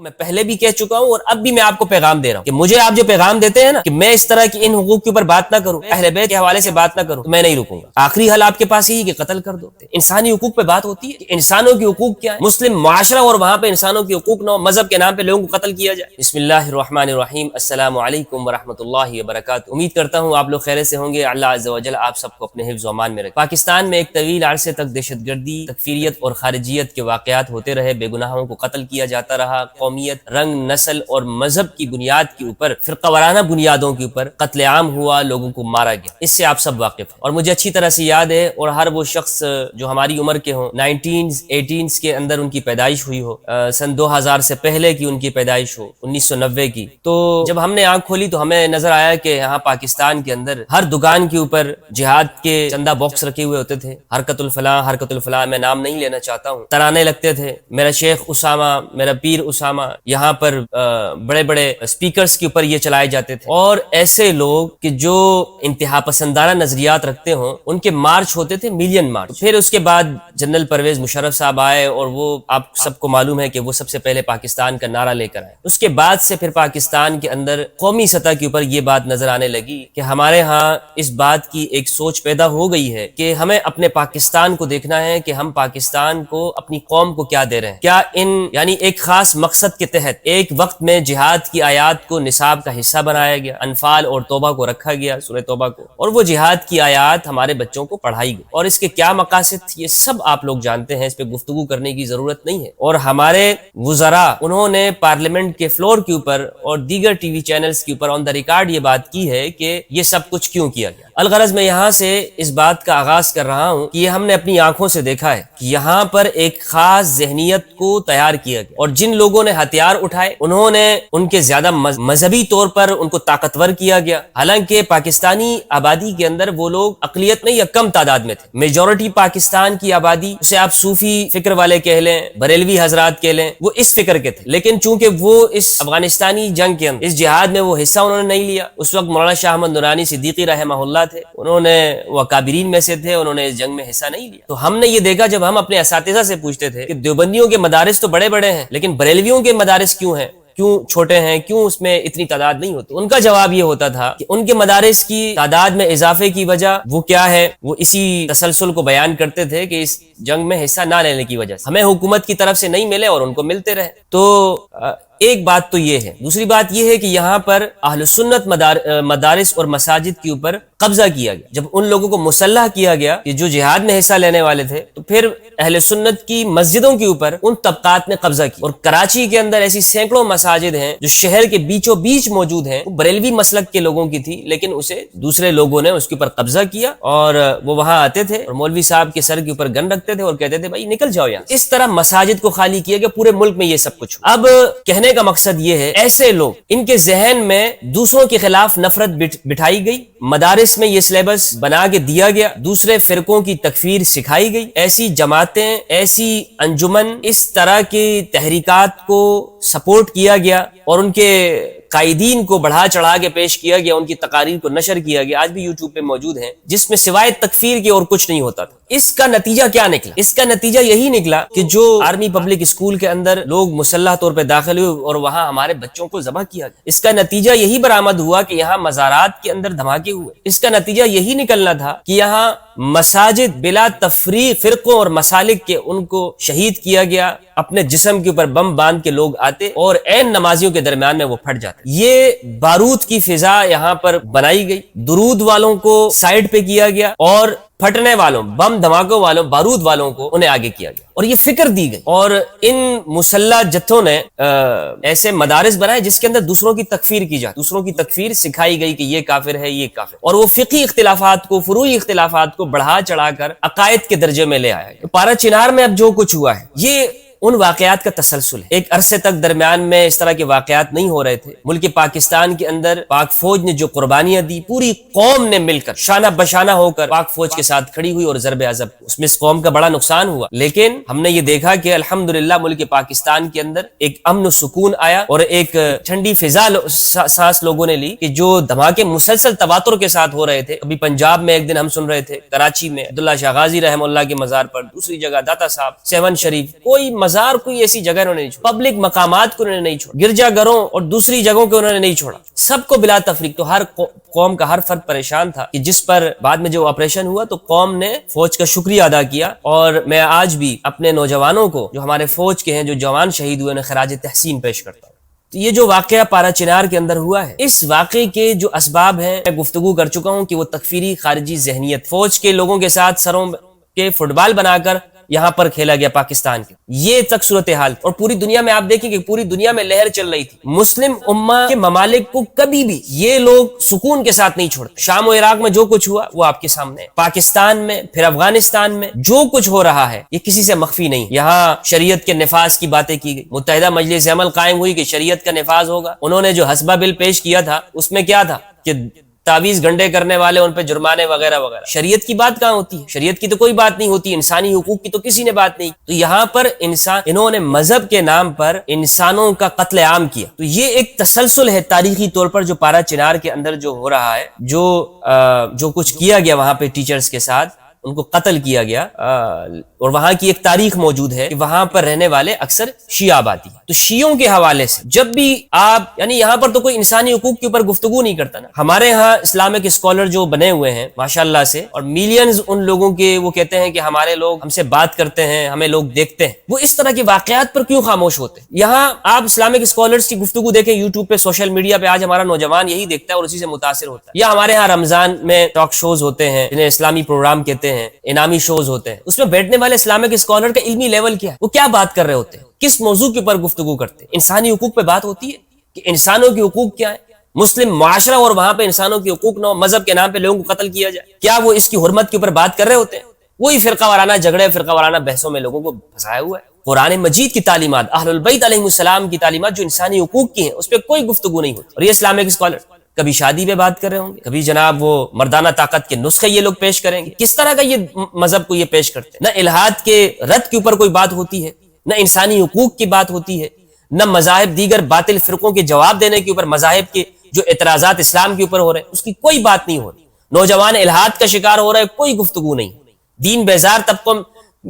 میں پہلے بھی کہہ چکا ہوں اور اب بھی میں آپ کو پیغام دے رہا ہوں کہ مجھے آپ جو پیغام دیتے ہیں نا کہ میں اس طرح کی ان حقوق کے اوپر بات نہ کروں، اہل بیت کے حوالے سے بات نہ کروں، تو میں نہیں رکوں گا۔ آخری حل آپ کے پاس یہی کہ قتل کر دو۔ انسانی حقوق پہ بات ہوتی ہے کہ انسانوں کے حقوق کیا ہے، مسلم معاشرہ اور وہاں پہ انسانوں کے حقوق نہ ہو، مذہب کے نام پہ لوگوں کو قتل کیا جائے۔ بسم اللہ الرحمن الرحیم، السلام علیکم ورحمۃ اللہ وبرکاتہ۔ امید کرتا ہوں آپ لوگ خیریت سے ہوں گے۔ اللہ عز و جل آپ سب کو اپنے حفظ و امان میں رکھے۔ پاکستان میں ایک طویل عرصے تک دہشت گردی، تکفیریت اور خارجیت کے واقعات ہوتے رہے، بے گناہوں کو قتل کیا جاتا رہا، قومیت، رنگ، نسل اور مذہب کی بنیاد کے اوپر، فرقہ وارانہ بنیادوں کے اوپر قتل عام ہوا، لوگوں کو مارا گیا۔ اس سے آپ سب واقف ہیں اور مجھے اچھی طرح سے یاد ہے، اور ہر وہ شخص جو ہماری عمر کے ہوں، 19s 18s کے اندر ان کی پیدائش ہوئی ہو، سن 2000 سے پہلے کی ان کی پیدائش ہو، 1990 کی، تو جب ہم نے آنکھ کھولی تو ہمیں نظر آیا کہ یہاں پاکستان کے اندر ہر دکان کے اوپر جہاد کے چندہ باکس رکھے ہوئے ہوتے تھے، حرکت الفلاح، میں نام نہیں لینا چاہتا ہوں، ترانے لگتے تھے، میرا شیخ اسامہ، میرا پیر اسامہ، یہاں پر بڑے بڑے اسپیکرز کے اوپر یہ چلائے جاتے تھے، اور ایسے لوگ کہ جو انتہا پسندانہ نظریات رکھتے ہوں ان کے مارچ ہوتے تھے، ملین مارچ۔ پھر اس کے بعد جنرل پرویز مشرف صاحب آئے اور وہ آپ سب کو معلوم ہے کہ وہ سب سے پہلے پاکستان کا نعرہ لے کر آئے۔ اس کے بعد سے پھر پاکستان کے اندر قومی سطح کے اوپر یہ بات نظر آنے لگی کہ ہمارے ہاں اس بات کی ایک سوچ پیدا ہو گئی ہے کہ ہمیں اپنے پاکستان کو دیکھنا ہے کہ ہم پاکستان کو، اپنی قوم کو کیا دے رہے ہیں۔ کیا یعنی ایک خاص مقصد کے تحت ایک وقت میں جہاد کی آیات کو نصاب کا حصہ بنایا گیا، انفال اور توبہ کو رکھا گیا، سورہ توبہ کو، اور وہ جہاد کی آیات ہمارے بچوں کو پڑھائی گئی، اور اس کے کیا مقاصد تھے یہ سب آپ لوگ جانتے ہیں، اس پہ گفتگو کرنے کی ضرورت نہیں ہے۔ اور ہمارے وزراء انہوں نے پارلیمنٹ کے فلور کے اوپر اور دیگر ٹی وی چینلز کے اوپر آن دا ریکارڈ یہ بات کی ہے کہ یہ سب کچھ کیوں کیا گیا۔ الغرض میں یہاں سے اس بات کا آغاز کر رہا ہوں کہ یہ ہم نے اپنی آنکھوں سے دیکھا ہے کہ یہاں پر ایک خاص ذہنیت کو تیار کیا گیا، اور جن لوگوں نے ہتھیار اٹھائے انہوں نے ان کے زیادہ مذہبی طور پر ان کو طاقتور کیا گیا، حالانکہ پاکستانی آبادی کے اندر وہ لوگ اقلیت نہیں یا کم تعداد میں تھے۔ میجورٹی پاکستان کی آبادی، اسے آپ صوفی فکر والے کہہ لیں، بریلوی حضرات کہہ لیں، وہ اس فکر کے تھے، لیکن چونکہ وہ اس افغانستانی جنگ کے اندر، اس جہاد میں وہ حصہ انہوں نے نہیں لیا۔ اس وقت مولانا شاہ احمد نورانی صدیقی رحمہ اللہ تھے، انہوں نے وہ اکابرین میں سے تھے، انہوں نے اس جنگ میں حصہ نہیں لیا۔ تو ہم نے یہ دیکھا جب ہم اپنے اساتذہ سے پوچھتے تھے کہ دیوبندیوں کے مدارس تو بڑے بڑے ہیں لیکن بریلویوں کے مدارس کیوں ہیں، کیوں چھوٹے ہیں، کیوں اس میں اتنی تعداد نہیں ہوتی، ان کا جواب یہ ہوتا تھا کہ ان کے مدارس کی تعداد میں اضافے کی وجہ وہ کیا ہے، وہ اسی تسلسل کو بیان کرتے تھے کہ اس جنگ میں حصہ نہ لینے کی وجہ سے ہمیں حکومت کی طرف سے نہیں ملے اور ان کو ملتے رہے۔ تو ایک بات تو یہ ہے۔ دوسری بات یہ ہے کہ یہاں پر اہل سنت مدارس اور مساجد کے اوپر قبضہ کیا گیا۔ جب ان لوگوں کو مسلح کیا گیا کہ جو جہاد میں حصہ لینے والے تھے، تو پھر اہل سنت کی مسجدوں کے اوپر ان طبقات نے قبضہ کیا، اور کراچی کے اندر ایسی سینکڑوں مساجد ہیں جو شہر کے بیچوں بیچ موجود ہیں، وہ بریلوی مسلک کے لوگوں کی تھی، لیکن اسے دوسرے لوگوں نے اس کے اوپر قبضہ کیا، اور وہ وہاں آتے تھے اور مولوی صاحب کے سر کے اوپر گن رکھتے تھے اور کہتے تھے بھائی نکل جاؤ یہاں۔ اس طرح مساجد کو خالی کیا گیا، پورے ملک میں یہ سب کچھ۔ اب کہنے کا مقصد یہ ہے، ایسے لوگ، ان کے ذہن میں دوسروں کے خلاف نفرت بٹھائی گئی، مدارس میں یہ سلیبس بنا کے دیا گیا، دوسرے فرقوں کی تکفیر سکھائی گئی، ایسی جماعتیں، ایسی انجمن، اس طرح کی تحریکات کو سپورٹ کیا گیا اور ان کے قائدین کو بڑھا چڑھا کے پیش کیا گیا، ان کی تقاریر کو نشر کیا گیا، آج بھی یوٹیوب پہ موجود ہیں، جس میں سوائے تکفیر کے اور کچھ نہیں ہوتا تھا۔ اس کا نتیجہ کیا نکلا؟ اس کا نتیجہ یہی نکلا کہ جو آرمی پبلک اسکول کے اندر لوگ مسلح طور پہ داخل ہوئے اور وہاں ہمارے بچوں کو ذبح کیا گیا، اس کا نتیجہ یہی برآمد ہوا کہ یہاں مزارات کے اندر دھماکے ہوئے، اس کا نتیجہ یہی نکلنا تھا کہ یہاں مساجد بلا تفریق فرقوں اور مسالک کے ان کو شہید کیا گیا، اپنے جسم کے اوپر بم باندھ کے لوگ آتے اور عین نمازیوں کے درمیان میں وہ پھٹ جاتے۔ یہ بارود کی فضا یہاں پر بنائی گئی، درود والوں کو سائیڈ پہ کیا گیا اور پھٹنے والوں، بم دھماکوں والوں، بارود والوں کو انہیں آگے کیا گیا، اور یہ فکر دی گئی، اور ان مسلح جتھوں نے ایسے مدارس بنائے جس کے اندر دوسروں کی تکفیر کی جائے، دوسروں کی تکفیر سکھائی گئی کہ یہ کافر ہے، یہ کافر، اور وہ فقہی اختلافات کو، فروعی اختلافات کو بڑھا چڑھا کر عقائد کے درجے میں لے آیا۔ پارا چنار میں اب جو کچھ ہوا ہے یہ ان واقعات کا تسلسل ہے۔ ایک عرصے تک درمیان میں اس طرح کے واقعات نہیں ہو رہے تھے، ملک پاکستان کے اندر پاک فوج نے جو قربانیاں دی، پوری قوم نے مل کر شانہ بشانہ ہو کر پاک فوج کے ساتھ کھڑی ہوئی اور ضرب عضب، اس میں اس قوم کا بڑا نقصان ہوا، لیکن ہم نے یہ دیکھا کہ الحمدللہ ملک پاکستان کے اندر ایک امن و سکون آیا اور ایک ٹھنڈی فضا سانس لوگوں نے لی کہ جو دھماکے مسلسل تواتر کے ساتھ ہو رہے تھے، ابھی پنجاب میں ایک دن ہم سن رہے تھے، کراچی میں عبداللہ شاہ غازی رحمہ اللہ کے مزار پر، دوسری جگہ داتا صاحب، سیون شریف، کوئی بازار کوئی ایسی جگہ انہوں نے نہیں چھوڑی، پبلک مقامات کو انہوں نے نہیں چھوڑا، گرجا گھروں اور دوسری جگہوں کو انہوں نے نہیں چھوڑا، سب کو بلا تفریق۔ تو ہر قوم کا ہر فرد پریشان تھا کہ جس پر بعد میں جو آپریشن ہوا تو قوم نے فوج کا شکریہ ادا کیا، اور میں آج بھی اپنے نوجوانوں کو جو ہمارے فوج کے ہیں، جو جوان شہید ہوئے، انہیں خراج تحسین پیش کرتا ہوں۔ تو یہ جو واقعہ پارا چنار کے اندر ہوا ہے، اس واقعے کے جو اسباب ہیں میں گفتگو کر چکا ہوں کہ وہ تکفیری خارجی ذہنیت، فوج کے لوگوں کے ساتھ سروں کے فٹ بال بنا کر یہاں پر کھیلا گیا پاکستان کے، یہ تک صورتحال، اور پوری دنیا میں آپ دیکھیں کہ پوری دنیا میں لہر چل رہی تھی۔ مسلم امہ کے ممالک کو کبھی بھی یہ لوگ سکون کے ساتھ نہیں چھوڑتے۔ شام و عراق میں جو کچھ ہوا وہ آپ کے سامنے ہے، پاکستان میں، پھر افغانستان میں جو کچھ ہو رہا ہے یہ کسی سے مخفی نہیں۔ یہاں شریعت کے نفاذ کی باتیں کی گئی، متحدہ مجلس عمل قائم ہوئی کہ شریعت کا نفاذ ہوگا۔ انہوں نے جو حسبہ بل پیش کیا تھا اس میں کیا تھا کہ تعویذ گنڈے کرنے والے ان پہ جرمانے وغیرہ وغیرہ۔ شریعت کی بات کہاں ہوتی ہے؟ شریعت کی تو کوئی بات نہیں ہوتی، انسانی حقوق کی تو کسی نے بات نہیں۔ تو یہاں پر انہوں نے مذہب کے نام پر انسانوں کا قتل عام کیا۔ تو یہ ایک تسلسل ہے تاریخی طور پر جو پارا چنار کے اندر جو ہو رہا ہے، جو کچھ کیا گیا وہاں پہ ٹیچرز کے ساتھ، ان کو قتل کیا گیا، اور وہاں کی ایک تاریخ موجود ہے کہ وہاں پر رہنے والے اکثر شیعہ آبادی۔ تو شیعوں کے حوالے سے جب بھی آپ، یعنی یہاں پر تو کوئی انسانی حقوق کے اوپر گفتگو نہیں کرتا نا۔ ہمارے ہاں اسلامک اسکالر جو بنے ہوئے ہیں ماشاءاللہ سے، اور میلینز ان لوگوں کے، وہ کہتے ہیں کہ ہمارے لوگ ہم سے بات کرتے ہیں، ہمیں لوگ دیکھتے ہیں، وہ اس طرح کے واقعات پر کیوں خاموش ہوتے ہیں؟ یہاں آپ اسلامک اسکالرز کی گفتگو دیکھیں یوٹیوب پہ، سوشل میڈیا پہ، آج ہمارا نوجوان یہی دیکھتا ہے اور اسی سے متاثر ہوتا ہے۔ یا ہمارے ہاں رمضان میں ٹاک شوز ہوتے ہیں جنہیں اسلامی پروگرام کہتے ہیں، انعامی شوز ہوتے ہیں، اس میں بیٹھنے والے اسلامک اسکالر کا علمی لیول کیا ہے، وہ کیا بات کر رہے ہوتے ہیں، کس موضوع کے اوپر گفتگو کرتے ہیں؟ انسانی حقوق پہ بات ہوتی ہے کہ انسانوں کے حقوق کیا ہے، مسلم معاشرہ اور وہاں پہ انسانوں کے حقوق نہ، مذہب کے نام پہ لوگوں کو قتل کیا جائے، کیا وہ اس کی حرمت کے اوپر بات کر رہے ہوتے ہیں؟ وہی فرقہ وارانہ جھگڑے، فرقہ وارانہ بحثوں میں لوگوں کو پھنسایا ہوا ہے۔ قرآن مجید کی تعلیمات، اہل البیت علیہ السلام کی تعلیمات جو انسانی حقوق کی ہیں، اس پہ کوئی گفتگو نہیں ہوتی۔ اور یہ اسلامک اسکالر کبھی شادی پہ بات کر رہے ہوں گے، کبھی جناب وہ مردانہ طاقت کے نسخے یہ لوگ پیش کریں گے۔ کس طرح کا یہ مذہب کو یہ پیش کرتے ہیں؟ نہ الہاد کے رد کے اوپر کوئی بات ہوتی ہے، نہ انسانی حقوق کی بات ہوتی ہے، نہ مذاہب دیگر باطل فرقوں کے جواب دینے کے اوپر، مذاہب کے جو اعتراضات اسلام کے اوپر ہو رہے ہیں اس کی کوئی بات نہیں ہو رہی۔ نوجوان الہاد کا شکار ہو رہا ہے، کوئی گفتگو نہیں۔ دین بیزار طبقوں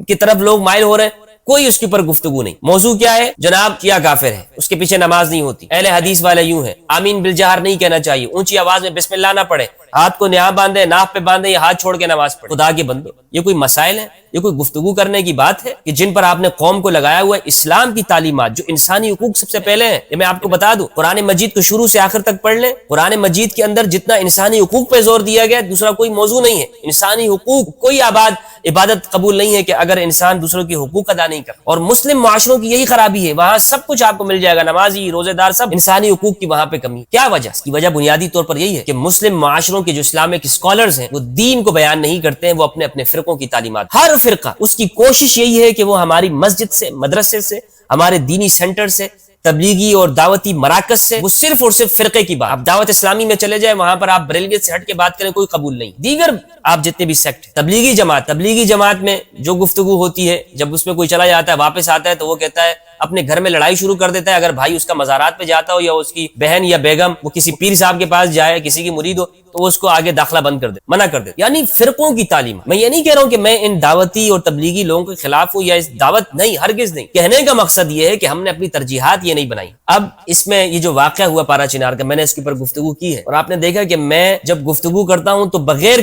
کی طرف لوگ مائل ہو رہے ہیں، کوئی اس کے اوپر گفتگو نہیں۔ موضوع کیا ہے جناب؟ کیا کافر ہے، اس کے پیچھے نماز نہیں ہوتی، اہل حدیث والے یوں ہے، آمین بالجہر نہیں کہنا چاہیے، اونچی آواز میں بسم اللہ نہ پڑھے، ہاتھ کو نہا باندھے، ناف پہ باندھے یا ہاتھ چھوڑ کے نماز پڑھے۔ خدا کے بندو، یہ کوئی مسائل ہیں؟ یہ کوئی گفتگو کرنے کی بات ہے کہ جن پر آپ نے قوم کو لگایا ہوا ہے اسلام کی تعلیمات جو انسانی حقوق سب سے پہلے ہیں؟ یہ میں آپ کو بتا دوں، قرآن مجید کو شروع سے آخر تک پڑھ لیں، قرآن مجید کے اندر جتنا انسانی حقوق پہ زور دیا گیا دوسرا کوئی موضوع نہیں ہے۔ انسانی حقوق، کوئی عبادت قبول نہیں ہے کہ اگر انسان دوسروں کے حقوق ادا نہیں کر۔ اور مسلم معاشروں کی یہی خرابی ہے، وہاں سب کچھ آپ کو مل جائے گا، نمازی، روزے دار، سب، انسانی حقوق کی وہاں پہ کمی۔ کیا وجہ؟ اس کی وجہ بنیادی طور پر یہی ہے کہ مسلم معاشروں کے جو اسلامک اسکالرز ہیں وہ دین کو بیان نہیں کرتے ہیں، وہ اپنے اپنے فرقوں کی تعلیمات، ہر فرقہ اس کی کوشش یہی ہے کہ وہ ہماری مسجد سے، مدرسے سے، ہمارے دینی سینٹر سے، تبلیغی اور دعوتی مراکز سے، وہ صرف اور صرف فرقے کی بات۔ آپ دعوت اسلامی میں چلے جائیں، وہاں پر آپ بریلویت سے ہٹ کے بات کریں، کوئی قبول نہیں۔ دیگر آپ جتنے بھی سیکٹ، تبلیغی جماعت میں جو گفتگو ہوتی ہے، جب اس میں کوئی چلا جاتا ہے واپس آتا ہے تو وہ کہتا ہے، اپنے گھر میں لڑائی شروع کر دیتا ہے۔ اگر بھائی اس کا مزارات پہ جاتا ہو یا اس کی بہن یا بیگم وہ کسی پیر صاحب کے پاس جائے، کسی کی مرید ہو، تو وہ اس کو آگے داخلہ بند کر دے، منع کر دے۔ یعنی فرقوں کی تعلیم۔ میں یہ نہیں کہہ رہا ہوں کہ میں ان دعوتی اور تبلیغی لوگوں کے خلاف ہوں یا اس دعوت، نہیں، ہرگز نہیں۔ کہنے کا مقصد یہ ہے کہ ہم نے اپنی ترجیحات یہ نہیں بنائی۔ اب اس میں یہ جو واقعہ ہوا پارا چنار کا، میں نے اس کے اوپر گفتگو کی ہے، اور آپ نے دیکھا کہ میں جب گفتگو کرتا ہوں تو بغیر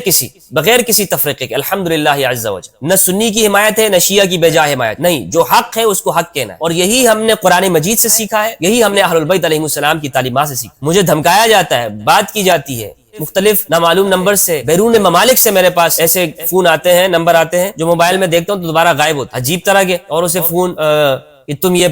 کسی تفریقے کے، الحمدللہ عز وجل، نہ سنی کی حمایت ہے نہ شیعہ کی بے جا حمایت، نہیں، جو حق ہے اس کو حق کہنا ہے۔ اور یہی ہم نے قرآن مجید سے سیکھا ہے، یہی ہم نے اہل البیت علیہ السلام کی تعلیمات سے سیکھا۔ مجھے دھمکایا جاتا ہے، بات کی جاتی ہے، مختلف نامعلوم نمبر سے، بیرون ممالک سے میرے پاس ایسے فون آتے ہیں، نمبر آتے ہیں جو موبائل میں دیکھتا ہوں تو دوبارہ غائب ہوتا ہے، عجیب طرح کے، اور اسے فون کہ تم یہ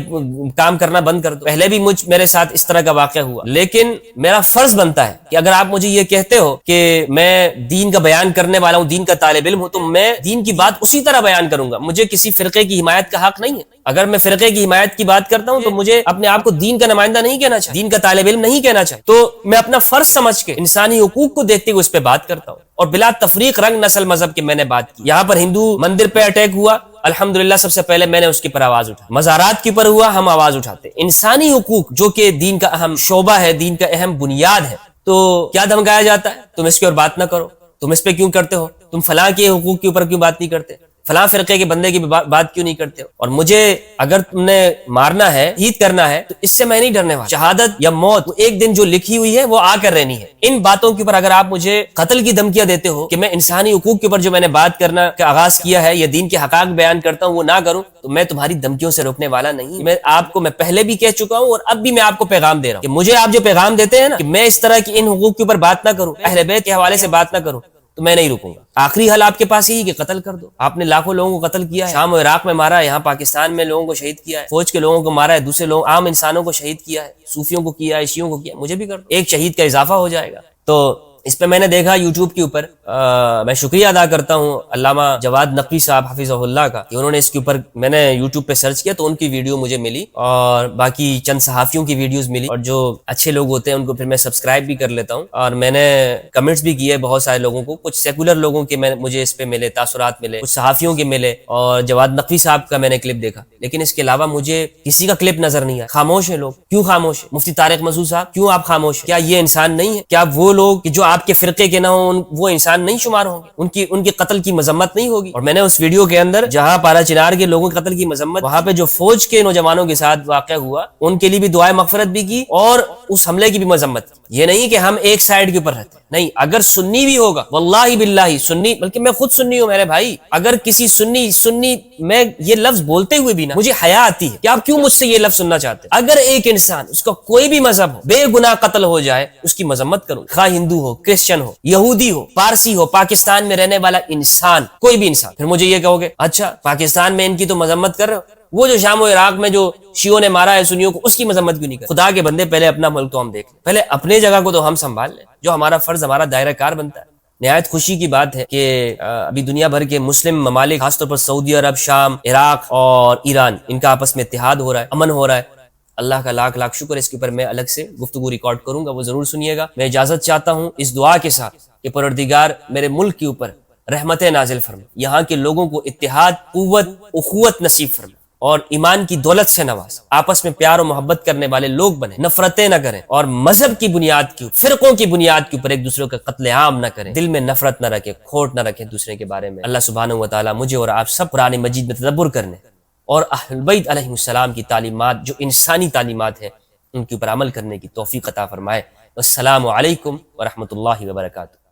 کام کرنا بند کر دو۔ پہلے بھی میرے ساتھ اس طرح کا واقعہ ہوا، لیکن میرا فرض بنتا ہے کہ اگر آپ مجھے یہ کہتے ہو کہ میں دین کا بیان کرنے والا ہوں، دین کا طالب علم ہوں، تو میں دین کی بات اسی طرح بیان کروں گا۔ مجھے کسی فرقے کی حمایت کا حق نہیں ہے۔ اگر میں فرقے کی حمایت کی بات کرتا ہوں تو مجھے اپنے آپ کو دین کا نمائندہ نہیں کہنا چاہیے، دین کا طالب علم نہیں کہنا چاہیے۔ تو میں اپنا فرض سمجھ کے انسانی حقوق کو دیکھتے ہوئے اس پہ بات کرتا ہوں، اور بلا تفریق رنگ نسل مذہب کی میں نے بات کی۔ یہاں پر ہندو مندر پہ اٹیک ہوا، الحمدللہ سب سے پہلے میں نے اس کے پر آواز اٹھائی۔ مزارات کے اوپر ہوا، ہم آواز اٹھاتے۔ انسانی حقوق جو کہ دین کا اہم شعبہ ہے، دین کا اہم بنیاد ہے، تو کیا دھمکایا جاتا ہے؟ تم اس کی اور بات نہ کرو، تم اس پہ کیوں کرتے ہو، تم فلاں کے حقوق کے اوپر کیوں بات نہیں کرتے، فلاں فرقے کے بندے کی بات کیوں نہیں کرتے ہو؟ اور مجھے اگر تم نے مارنا ہے، شہید کرنا ہے، تو اس سے میں نہیں ڈرنے والا. شہادت یا موت ایک دن جو لکھی ہوئی ہے وہ آ کر رہنی ہے. ان باتوں کے اوپر اگر آپ مجھے قتل کی دھمکیاں دیتے ہو کہ میں انسانی حقوق کے اوپر جو میں نے بات کرنا کا آغاز کیا ہے یا دین کے حقائق بیان کرتا ہوں وہ نہ کروں، تو میں تمہاری دھمکیوں سے روکنے والا نہیں. میں پہلے بھی کہہ چکا ہوں اور اب بھی میں آپ کو پیغام دے رہا ہوں کہ مجھے آپ جو پیغام دیتے ہیں نا کہ میں اس طرح کی ان حقوق کے اوپر بات نہ کروں، اہل بیت کے حوالے سے بات نہ کروں، تو میں نہیں رکوں گا. آخری حل آپ کے پاس ہی کہ قتل کر دو. آپ نے لاکھوں لوگوں کو قتل کیا ہے، شام و عراق میں مارا ہے، یہاں پاکستان میں لوگوں کو شہید کیا ہے، فوج کے لوگوں کو مارا ہے، دوسرے لوگ عام انسانوں کو شہید کیا ہے، صوفیوں کو کیا ہے، شیعوں کو کیا ہے، مجھے بھی کر دو. ایک شہید کا اضافہ ہو جائے گا. تو اس پہ میں نے دیکھا یوٹیوب کے اوپر، میں شکریہ ادا کرتا ہوں علامہ جواد نقوی صاحب حفظہ اللہ کا کہ انہوں نے اس کے اوپر، میں نے یوٹیوب پہ سرچ کیا تو ان کی ویڈیو مجھے ملی اور باقی چند صحافیوں کی ویڈیوز ملی، اور جو اچھے لوگ ہوتے ہیں ان کو پھر میں سبسکرائب بھی کر لیتا ہوں. اور میں نے کمنٹس بھی کیے بہت سارے لوگوں کو، کچھ سیکولر لوگوں کے مجھے اس پہ ملے، تاثرات ملے، کچھ صحافیوں کے ملے، اور جواد نقوی صاحب کا میں نے کلپ دیکھا. لیکن اس کے علاوہ مجھے کسی کا کلپ نظر نہیں آیا. خاموش ہیں لوگ. کیوں خاموش ہیں؟ مفتی طارق مسعود صاحب کیوں آپ خاموش ہیں؟ کیا یہ انسان نہیں ہے؟ کیا وہ لوگ کہ جو آپ کے فرقے کے نہ ہوں وہ انسان نہیں شمار ہوں گے؟ ان کی قتل کی مذمت نہیں ہوگی؟ اور میں نے اس ویڈیو کے اندر جہاں پارا چنار کے لوگوں کے قتل کی مذمت، وہاں پہ جو فوج کے نوجوانوں کے ساتھ واقع ہوا ان کے لیے بھی دعائے مغفرت بھی کی اور اس حملے کی بھی مذمت کی. یہ نہیں کہ ہم ایک سائیڈ کے اوپر رہتے نہیں. اگر سنی بھی ہوگا، واللہ باللہ سنی، بلکہ میں خود سنی ہوں میرے بھائی، اگر کسی سنی میں یہ لفظ بولتے ہوئے بھی نا مجھے حیا آتی ہے کہ آپ کیوں مجھ سے یہ لفظ سننا چاہتے ہیں. اگر ایک انسان، اس کا کوئی بھی مذہب ہو، بے گناہ قتل ہو جائے، اس کی مذمت کروں، خواہ ہندو ہو، کرسچن ہو، یہودی ہو، پارسی ہو، پاکستان میں رہنے والا انسان، کوئی بھی انسان. پھر مجھے یہ کہو گے اچھا پاکستان میں ان کی تو مذمت کر رہے ہو، وہ جو شام و عراق میں جو شیعوں نے مارا ہے سنیوں کو، اس کی مذمت کیوں نہیں کر؟ خدا کے بندے پہلے اپنا ملک تو ہم دیکھ لیں، پہلے اپنے جگہ کو تو ہم سنبھال لیں، جو ہمارا فرض، ہمارا دائرہ کار بنتا ہے. نہایت خوشی کی بات ہے کہ ابھی دنیا بھر کے مسلم ممالک، خاص طور پر سعودی عرب، شام، عراق اور ایران، ان کا آپس میں اتحاد ہو رہا ہے، امن ہو رہا ہے. اللہ کا لاکھ لاکھ شکر. اس کے اوپر میں الگ سے گفتگو ریکارڈ کروں گا، وہ ضرور سنیے گا. میں اجازت چاہتا ہوں اس دعا کے ساتھ کہ پروردگار میرے ملک کے اوپر رحمت نازل فرما، یہاں کے لوگوں کو اتحاد، قوت، اخوت نصیب فرما اور ایمان کی دولت سے نواز، آپس میں پیار و محبت کرنے والے لوگ بنیں، نفرتیں نہ کریں اور مذہب کی بنیاد کی، فرقوں کی بنیاد کے اوپر ایک دوسرے کا قتل عام نہ کریں، دل میں نفرت نہ رکھیں، کھوٹ نہ رکھیں دوسرے کے بارے میں. اللہ سبحانہ و تعالی مجھے اور آپ سب قرآن مجید میں تدبر کرنے اور اہل البیت علیہ السلام کی تعلیمات، جو انسانی تعلیمات ہیں، ان کے اوپر عمل کرنے کی توفیق عطا فرمائے. السلام علیکم ورحمۃ اللہ وبرکاتہ.